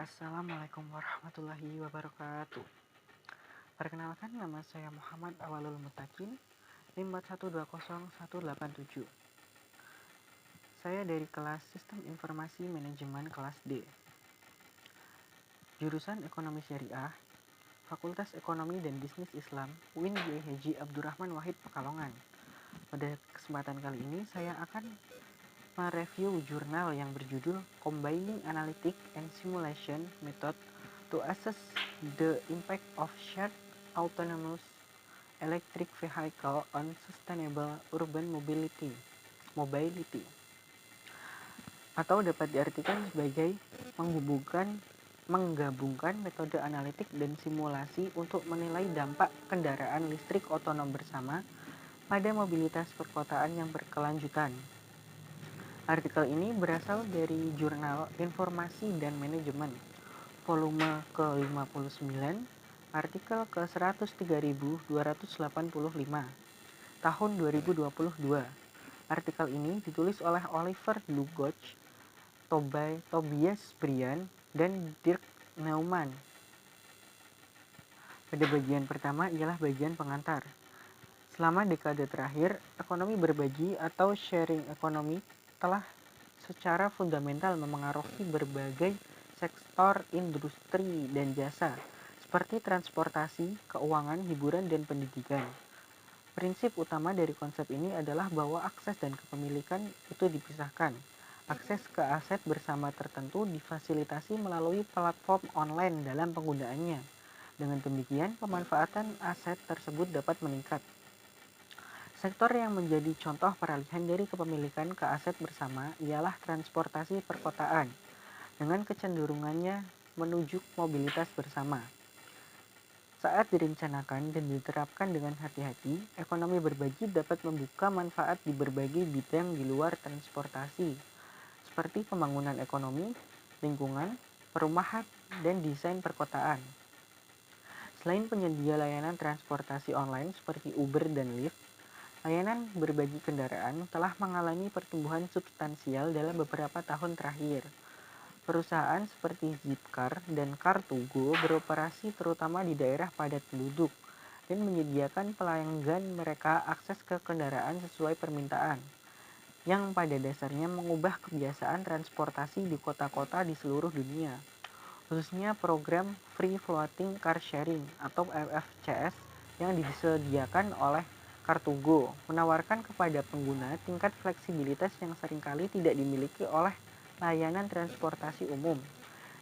Assalamualaikum warahmatullahi wabarakatuh. Perkenalkan, nama saya Muhammad Awalul Mutakin, NIM 1120187. Saya dari kelas Sistem Informasi Manajemen kelas D. Jurusan Ekonomi Syariah, Fakultas Ekonomi dan Bisnis Islam, UIN Kiai Haji Abdurrahman Wahid Pekalongan. Pada kesempatan kali ini saya akan mereview jurnal yang berjudul Combining Analytic and Simulation Method to Assess the Impact of Shared Autonomous Electric Vehicle on Sustainable Urban Mobility atau dapat diartikan sebagai menggabungkan metode analitik dan simulasi untuk menilai dampak kendaraan listrik otonom bersama pada mobilitas perkotaan yang berkelanjutan. Artikel ini berasal dari jurnal Informasi dan Manajemen, volume ke-59, artikel ke-103.285, tahun 2022. Artikel ini ditulis oleh Oliver Dlugosch, Tobias Brian, dan Dirk Neumann. Pada bagian pertama ialah bagian pengantar. Selama dekade terakhir, ekonomi berbagi atau sharing economy telah secara fundamental memengaruhi berbagai sektor industri dan jasa, seperti transportasi, keuangan, hiburan, dan pendidikan. Prinsip utama dari konsep ini adalah bahwa akses dan kepemilikan itu dipisahkan. Akses ke aset bersama tertentu difasilitasi melalui platform online dalam penggunaannya. Dengan demikian, pemanfaatan aset tersebut dapat meningkat. Sektor yang menjadi contoh peralihan dari kepemilikan ke aset bersama ialah transportasi perkotaan, dengan kecenderungannya menuju mobilitas bersama. Saat direncanakan dan diterapkan dengan hati-hati, ekonomi berbagi dapat membuka manfaat di berbagai bidang di luar transportasi, seperti pembangunan ekonomi, lingkungan, perumahan, dan desain perkotaan. Selain penyedia layanan transportasi online seperti Uber dan Lyft, layanan berbagi kendaraan telah mengalami pertumbuhan substansial dalam beberapa tahun terakhir. Perusahaan seperti Zipcar dan Car2Go beroperasi terutama di daerah padat penduduk dan menyediakan pelanggan mereka akses ke kendaraan sesuai permintaan, yang pada dasarnya mengubah kebiasaan transportasi di kota-kota di seluruh dunia. Khususnya program Free Floating Car Sharing atau FFCS yang disediakan oleh Car2Go menawarkan kepada pengguna tingkat fleksibilitas yang seringkali tidak dimiliki oleh layanan transportasi umum,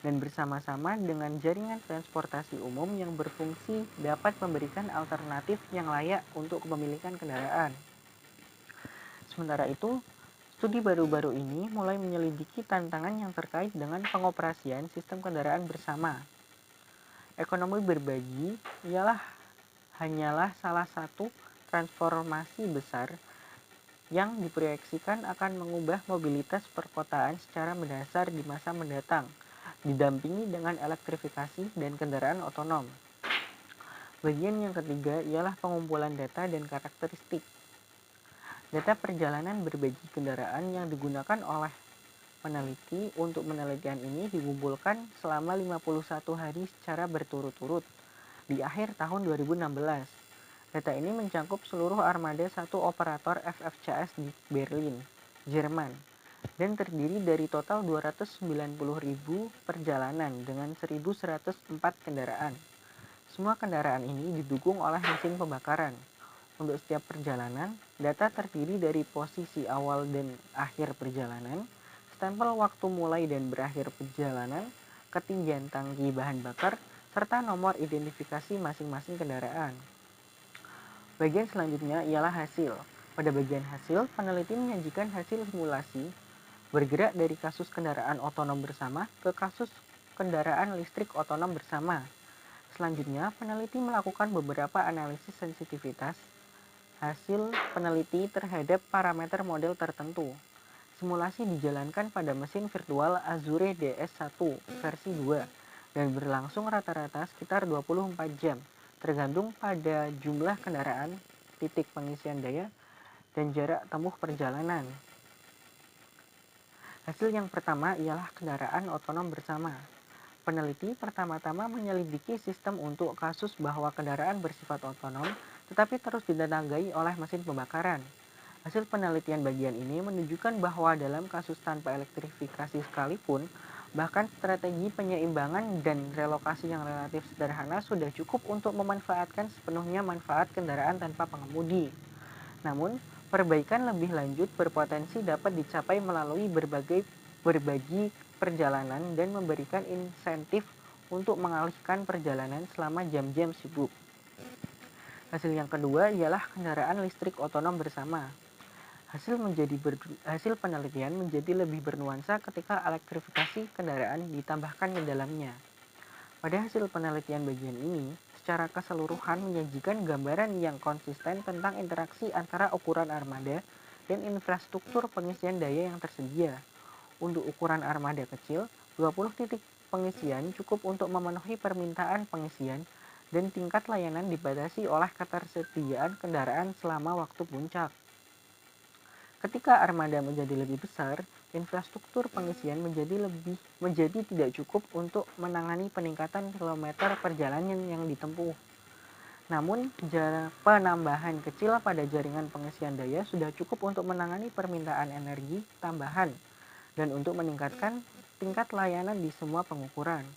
dan bersama-sama dengan jaringan transportasi umum yang berfungsi dapat memberikan alternatif yang layak untuk kepemilikan kendaraan. Sementara itu, studi baru-baru ini mulai menyelidiki tantangan yang terkait dengan pengoperasian sistem kendaraan bersama. Ekonomi berbagi hanyalah salah satu transformasi besar yang diproyeksikan akan mengubah mobilitas perkotaan secara mendasar di masa mendatang, didampingi dengan elektrifikasi dan kendaraan otonom. Bagian yang ketiga ialah pengumpulan data dan karakteristik. Data perjalanan berbagi kendaraan yang digunakan oleh peneliti untuk penelitian ini dikumpulkan selama 51 hari secara berturut-turut di akhir tahun 2016. Data ini mencakup seluruh armada satu operator FFCS di Berlin, Jerman, dan terdiri dari total 290.000 perjalanan dengan 1.104 kendaraan. Semua kendaraan ini didukung oleh mesin pembakaran. Untuk setiap perjalanan, data terdiri dari posisi awal dan akhir perjalanan, stempel waktu mulai dan berakhir perjalanan, ketinggian tangki bahan bakar, serta nomor identifikasi masing-masing kendaraan. Bagian selanjutnya ialah hasil. Pada bagian hasil, peneliti menyajikan hasil simulasi bergerak dari kasus kendaraan otonom bersama ke kasus kendaraan listrik otonom bersama. Selanjutnya, peneliti melakukan beberapa analisis sensitivitas hasil peneliti terhadap parameter model tertentu. Simulasi dijalankan pada mesin virtual Azure DS1 versi 2 dan berlangsung rata-rata sekitar 24 jam, tergantung pada jumlah kendaraan, titik pengisian daya, dan jarak tempuh perjalanan. Hasil yang pertama ialah kendaraan otonom bersama. Peneliti pertama-tama menyelidiki sistem untuk kasus bahwa kendaraan bersifat otonom tetapi terus ditenagai oleh mesin pembakaran. Hasil penelitian bagian ini menunjukkan bahwa dalam kasus tanpa elektrifikasi sekalipun, bahkan strategi penyeimbangan dan relokasi yang relatif sederhana sudah cukup untuk memanfaatkan sepenuhnya manfaat kendaraan tanpa pengemudi. Namun, perbaikan lebih lanjut berpotensi dapat dicapai melalui berbagi perjalanan dan memberikan insentif untuk mengalihkan perjalanan selama jam-jam sibuk. Hasil yang kedua ialah kendaraan listrik otonom bersama. Hasil penelitian menjadi lebih bernuansa ketika elektrifikasi kendaraan ditambahkan ke dalamnya. Pada hasil penelitian bagian ini, secara keseluruhan menyajikan gambaran yang konsisten tentang interaksi antara ukuran armada dan infrastruktur pengisian daya yang tersedia. Untuk ukuran armada kecil, 20 titik pengisian cukup untuk memenuhi permintaan pengisian dan tingkat layanan dibatasi oleh ketersediaan kendaraan selama waktu puncak. Ketika armada menjadi lebih besar, infrastruktur pengisian menjadi tidak cukup untuk menangani peningkatan kilometer perjalanan yang ditempuh. Namun, penambahan kecil pada jaringan pengisian daya sudah cukup untuk menangani permintaan energi tambahan dan untuk meningkatkan tingkat layanan di semua pengukuran.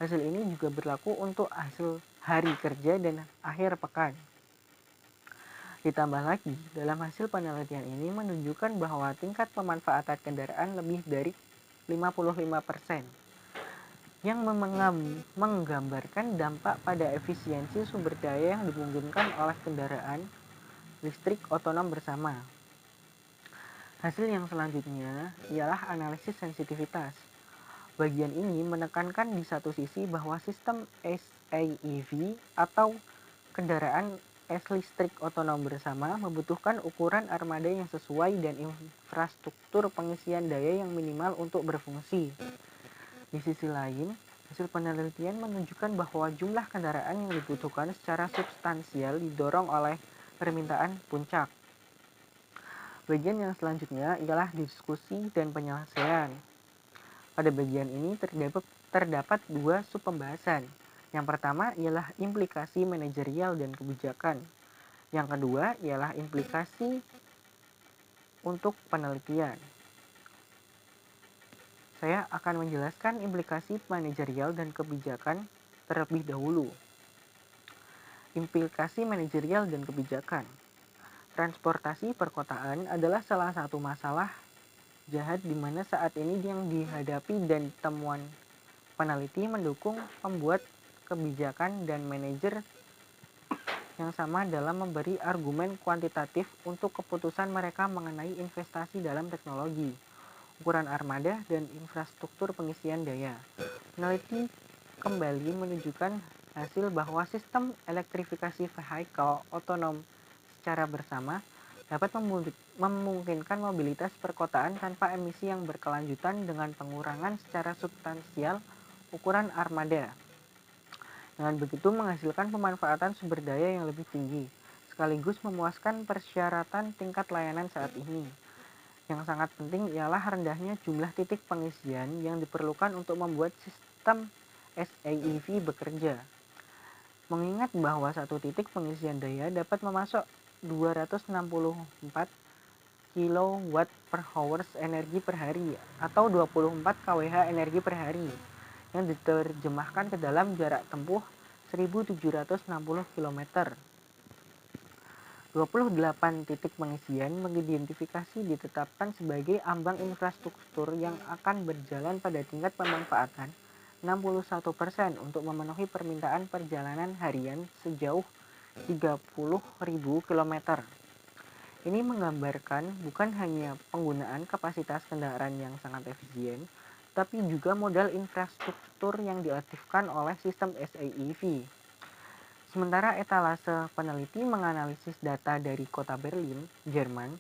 Hasil ini juga berlaku untuk hasil hari kerja dan akhir pekan. Ditambah lagi, dalam hasil penelitian ini menunjukkan bahwa tingkat pemanfaatan kendaraan lebih dari 55%, yang menggambarkan dampak pada efisiensi sumber daya yang dimungkinkan oleh kendaraan listrik otonom bersama. Hasil yang selanjutnya ialah analisis sensitivitas. Bagian ini menekankan di satu sisi bahwa sistem SAEV atau kendaraan listrik otonom bersama membutuhkan ukuran armada yang sesuai dan infrastruktur pengisian daya yang minimal untuk berfungsi. Di sisi lain, hasil penelitian menunjukkan bahwa jumlah kendaraan yang dibutuhkan secara substansial didorong oleh permintaan puncak. Bagian yang selanjutnya ialah diskusi dan penyelesaian. Pada bagian ini terdapat dua subpembahasan. Yang pertama ialah implikasi manajerial dan kebijakan. Yang kedua ialah implikasi untuk penelitian. Saya akan menjelaskan implikasi manajerial dan kebijakan terlebih dahulu. Implikasi manajerial dan kebijakan. Transportasi perkotaan adalah salah satu masalah jahat di mana saat ini yang dihadapi dan temuan peneliti mendukung pembuat kebijakan dan manajer yang sama dalam memberi argumen kuantitatif untuk keputusan mereka mengenai investasi dalam teknologi, ukuran armada, dan infrastruktur pengisian daya. Peneliti kembali menunjukkan hasil bahwa sistem elektrifikasi vehicle otonom secara bersama dapat memungkinkan mobilitas perkotaan tanpa emisi yang berkelanjutan dengan pengurangan secara substansial ukuran armada. Dengan begitu menghasilkan pemanfaatan sumber daya yang lebih tinggi, sekaligus memuaskan persyaratan tingkat layanan saat ini. Yang sangat penting ialah rendahnya jumlah titik pengisian yang diperlukan untuk membuat sistem SAEV bekerja. Mengingat bahwa satu titik pengisian daya dapat memasok 264 kWh energi per hari atau 24 kWh energi per hari yang diterjemahkan ke dalam jarak tempuh 1760 km. 28 titik pengisian mengidentifikasi ditetapkan sebagai ambang infrastruktur yang akan berjalan pada tingkat pemanfaatan 61% untuk memenuhi permintaan perjalanan harian sejauh 30.000 km. Ini menggambarkan bukan hanya penggunaan kapasitas kendaraan yang sangat efisien, tapi juga modal infrastruktur yang diaktifkan oleh sistem SAEV. Sementara etalase peneliti menganalisis data dari kota Berlin, Jerman,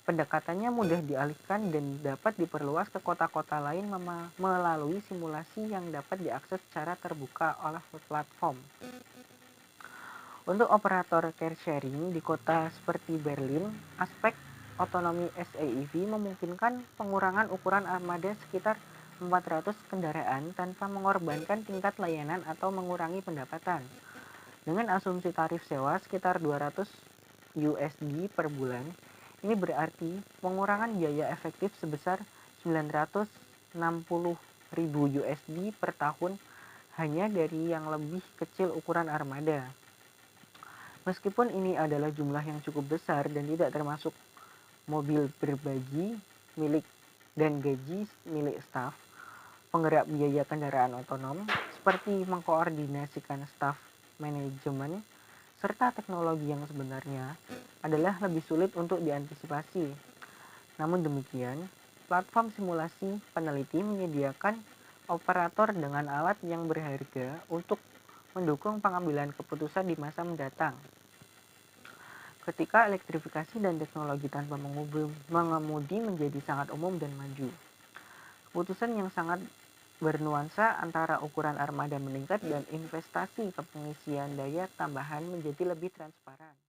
pendekatannya mudah dialihkan dan dapat diperluas ke kota-kota lain melalui simulasi yang dapat diakses secara terbuka oleh platform. Untuk operator car sharing di kota seperti Berlin, aspek otonomi SAEV memungkinkan pengurangan ukuran armada sekitar 400 kendaraan tanpa mengorbankan tingkat layanan atau mengurangi pendapatan. Dengan asumsi tarif sewa sekitar 200 USD per bulan, ini berarti pengurangan biaya efektif sebesar 960.000 USD per tahun hanya dari yang lebih kecil ukuran armada. Meskipun ini adalah jumlah yang cukup besar dan tidak termasuk mobil berbagi milik dan gaji milik staf, penggerak biaya kendaraan otonom, seperti mengkoordinasikan staf manajemen, serta teknologi yang sebenarnya adalah lebih sulit untuk diantisipasi. Namun demikian, platform simulasi peneliti menyediakan operator dengan alat yang berharga untuk mendukung pengambilan keputusan di masa mendatang. Ketika elektrifikasi dan teknologi tanpa mengemudi menjadi sangat umum dan maju, keputusan yang sangat bernuansa antara ukuran armada meningkat dan investasi ke pengisian daya tambahan menjadi lebih transparan.